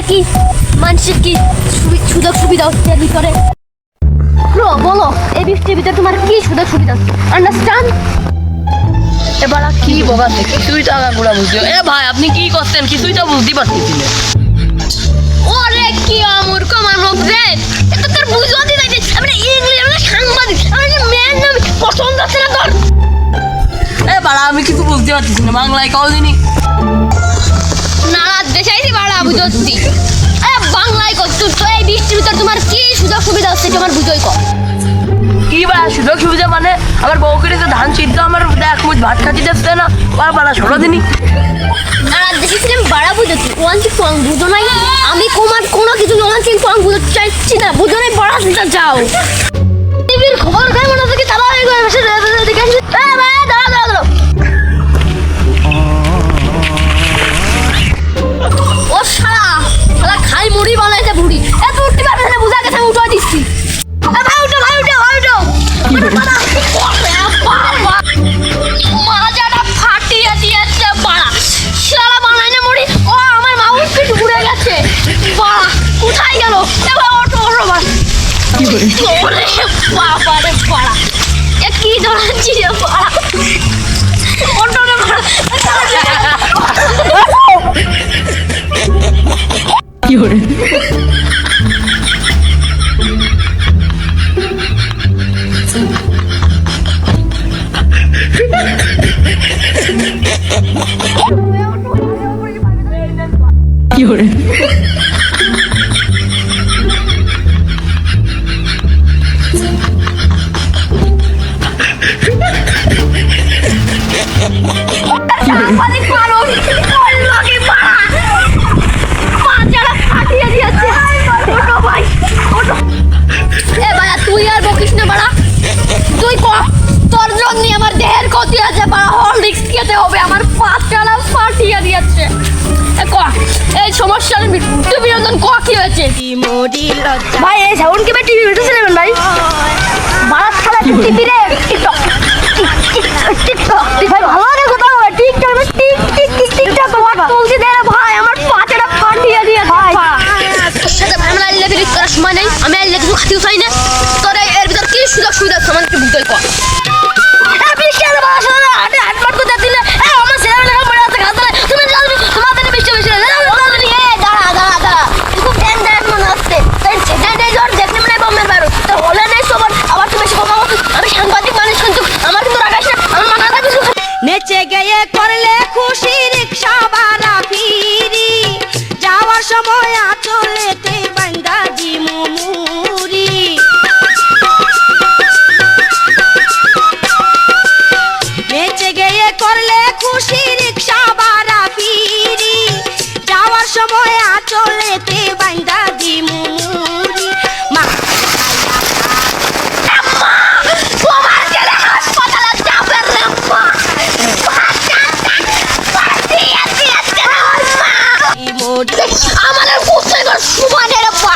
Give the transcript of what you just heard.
কি মানুষের কি সুযোগ সুবিধা হচ্ছে এর ভিতরে? ব্রো বলো, এই বৃষ্টির ভিতরে তোমার কি সুযোগ সুবিধা হচ্ছে? আন্ডারস্ট্যান্ড? এবার কি বলতে কিছুই তো আগাগোড়া বুঝতে এ ভাই আপনি কি করতেন কিছুই তো বুঝতে পারতেছিলেন। ওরে কি আমূর্খ মানব রে, এটা তোর বুঝতে যাইতে আমি ইংলিশ আমি সাংবাদিক আমি মেন নাম পছন্দ হচ্ছে না তোর। এ বাড়া আমি কিছু বুঝতে পারতেছি না, বাংলায় কল দিনি নানা দেশাইছি বাড়া বুঝছি। এ বাংলায় কর তুই, তো এই বৃষ্টির ভিতরে তোমার কি সুযোগ সুবিধা হচ্ছে তোমার বুঝই কর। কি বা সুযোগ সুবিধা মানে আমার বউ করে যে ধান সিদ্ধ আমার এক মুঠ ভাত খাতি যাচ্ছে না বাড়া ষোলো দিনই নানা দেখেছি আমি বাড়া বুঝছি ওয়ান চিন টং বুঝো নাই, আমি তোমার কোনো কিছু ওয়ান চিন টং বুঝতে চাইছি না, বুঝো নাই পড়া দিতে যাও। টিভির খবর গায় মনে হচ্ছে কি তারা এই করে বসে দেখে আসি। এ ভাই দাঁড়া দাঁড়া দাঁড়া, ও শালা শালা খাই মুড়ি বানাইছে বুড়ি। এ তুই উঠতে পারবে না, বুঝা গেছে আমি উঠে দিচ্ছি। এ ভাই উঠো ভাই উঠো ভাই উঠো। মাজাটা ফাটিয়ে দিয়েছে বাড়া, শালা বানাই না মুড়ি। ও আমার মাউস পিঠ উড়ে গেছে বাড়া, কোথায় গেল? এ ভাই ওঠো ওঠো ভাই। ওরে বাবা রে বাড়া, এ কি ধরাচ্ছি রে বাড়া, ওঠো রে বাড়া। কি করে কি করে সাংবাদিক মানুষ লাগে বাড়া, মাজাটা ফাটিয়ে দিয়েছে। ওঠো ভাই ওঠো। এ বাড়া তুই আর বকিস না বাড়া, তুই ক তোর জন্য আমার দেহের ক্ষতি আছে বাড়া, হরলিক্স খেতে হবে, আমার পাঁচটা ফাটিয়ে দিয়েছে। এ ক এই সমস্যার বিনোদন ক কি হয়েছে ভাই? এই সাউন্ড কি ভাই টিভি উঠেছে নেবেন ভাই? বাড়া ছাড়া টিভি রে টিকটক টিকটক ভাই ভালো লাগে কোথাও TikTok tick tick tick TikTok তোমার তুলসি দে রে ভাই, আমার পাঁচটা ফাটিয়ে দিয়ে ভাই। তোর সাথে ভাই আমার আইলে বিলিক করার সময় নেই, আমি আইলে কিছু খাতিও চাই না। তোর এর ভিতর কি সুযোগ সুবিধা আছে আমাকে বুঝতেই কর। এ বৃষ্টি আছে বাবা সারা হাটে হাট মাট করে দিলে এ আমার ছেলেমেয়ে এখন পড়ে আছে খাতালে, তুমি জানো তোমাদের বৃষ্টি বেশি না এ দাঁড়া দাঁড়া দাঁড়া, একটু ফ্যান দেখ মনে হচ্ছে তাই সেটা নেই জ্বর দেখলে মনে বোমের বাইরে তো হলে নেই সবার। আবার তুমি বেশি কথা বলছো, আমি সাংবাদিক মানুষ কিন্তু আমার কিন্তু রাগাইস না, আমার মাথাটা কিছু নেচে গিয়ে করলে খুশি রিক্সা ভাড়া ফিরি যাওয়ার সময় আচলেতে বান্দা দি মুমুরি নেচে গিয়ে করলে খুশি রিক্সা ভাড়া ফিরি যাওয়ার সময় আচলেতে বান্দা দি মুমুরি মা তোমার ছেলে হাসপাতালে যাবে রে মা, আমাদের কোথায় সুমানের পা